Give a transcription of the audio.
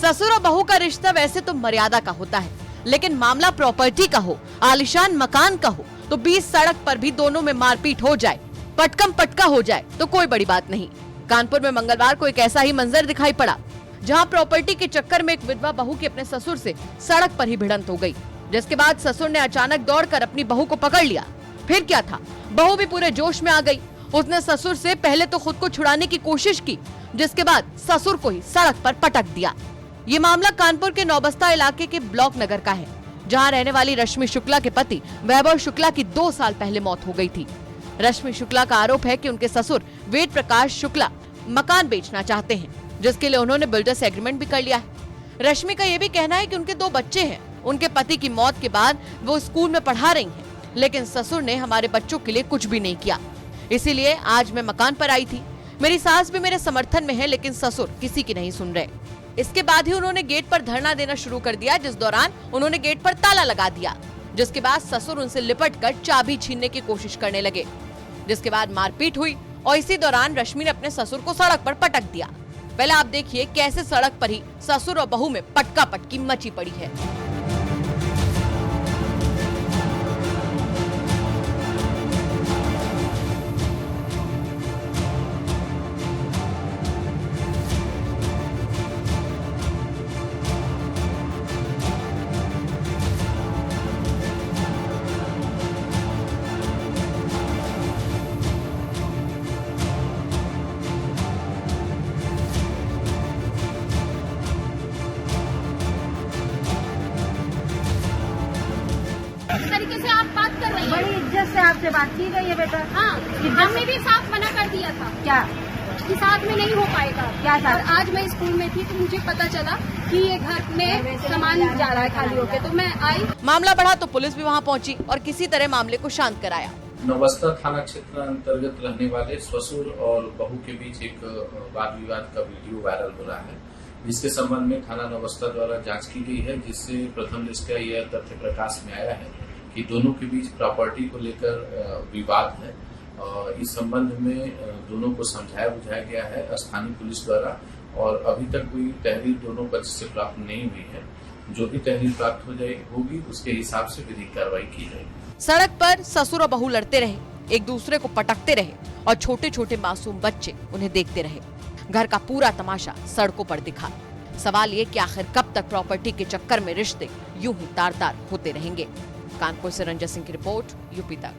ससुर और बहू का रिश्ता वैसे तो मर्यादा का होता है, लेकिन मामला प्रॉपर्टी का हो, आलीशान मकान का हो, तो बीच सड़क पर भी दोनों में मारपीट हो जाए, पटकम पटका हो जाए तो कोई बड़ी बात नहीं। कानपुर में मंगलवार को एक ऐसा ही मंजर दिखाई पड़ा, जहां प्रॉपर्टी के चक्कर में एक विधवा बहू की अपने ससुर से सड़क पर ही भिड़ंत हो गई, जिसके बाद ससुर ने अचानक दौड़कर अपनी बहू को पकड़ लिया। फिर क्या था, बहू भी पूरे जोश में आ गई। उसने ससुर से पहले तो खुद को छुड़ाने की कोशिश की, जिसके बाद ससुर को ही सड़क पर पटक दिया। ये मामला कानपुर के नौबस्ता इलाके के ब्लॉक नगर का है, जहां रहने वाली रश्मि शुक्ला के पति वैभव शुक्ला की 2 साल पहले मौत हो गई थी। रश्मि शुक्ला का आरोप है कि उनके ससुर वेद प्रकाश शुक्ला मकान बेचना चाहते हैं, जिसके लिए उन्होंने बिल्डर से एग्रीमेंट भी कर लिया है। रश्मि का यह भी कहना है कि उनके 2 बच्चे हैं। उनके पति की मौत के बाद वो स्कूल में पढ़ा रही हैं, लेकिन ससुर ने हमारे बच्चों के लिए कुछ भी नहीं किया, इसीलिए आज मैं मकान पर आई थी। मेरी सास भी मेरे समर्थन में है, लेकिन ससुर किसी की नहीं सुन रहे। इसके बाद ही उन्होंने गेट पर धरना देना शुरू कर दिया, जिस दौरान उन्होंने गेट पर ताला लगा दिया, जिसके बाद ससुर उनसे लिपटकर चाबी छीनने की कोशिश करने लगे, जिसके बाद मारपीट हुई और इसी दौरान रश्मि ने अपने ससुर को सड़क पर पटक दिया। पहले आप देखिए कैसे सड़क पर ही ससुर और बहू में पटका पटकी मची पड़ी है। इस तरीके से आप बात कर रही हैं। बड़ी इज्जत से आपसे बात की गई है बेटा। हाँ, हमने भी साफ मना कर दिया था क्या कि साथ में नहीं हो पाएगा। क्या साथ? और आज मैं स्कूल में थी तो मुझे पता चला कि ये घर में सामान जा रहा है खाली होके, तो मैं आई। मामला बढ़ा तो पुलिस भी वहां पहुंची और किसी तरह मामले को शांत कराया। नौबस्ता थाना क्षेत्र अंतर्गत रहने वाले ससुर और बहू के बीच एक वाद विवाद का वीडियो वायरल हो रहा है, जिसके संबंध में थाना नौबस्ता द्वारा जांच की गई है, जिससे प्रथम दृष्टया यह तथ्य प्रकाश में आया है कि दोनों के बीच प्रॉपर्टी को लेकर विवाद है। इस संबंध में दोनों को समझाया बुझाया गया है स्थानीय पुलिस द्वारा, और अभी तक कोई तहरीर दोनों पक्ष से प्राप्त नहीं हुई है। जो भी तहरीर प्राप्त होगी उसके हिसाब से विधिक कार्रवाई की जाएगी। सड़क पर ससुर और बहू लड़ते रहे, एक दूसरे को पटकते रहे और छोटे छोटे मासूम बच्चे उन्हें देखते रहे। घर का पूरा तमाशा सड़कों पर दिखा। सवाल ये कि आखिर कब तक प्रॉपर्टी के चक्कर में रिश्ते यूं ही तार तार होते रहेंगे। कानपुर से रंजन सिंह की रिपोर्ट, यूपी तक।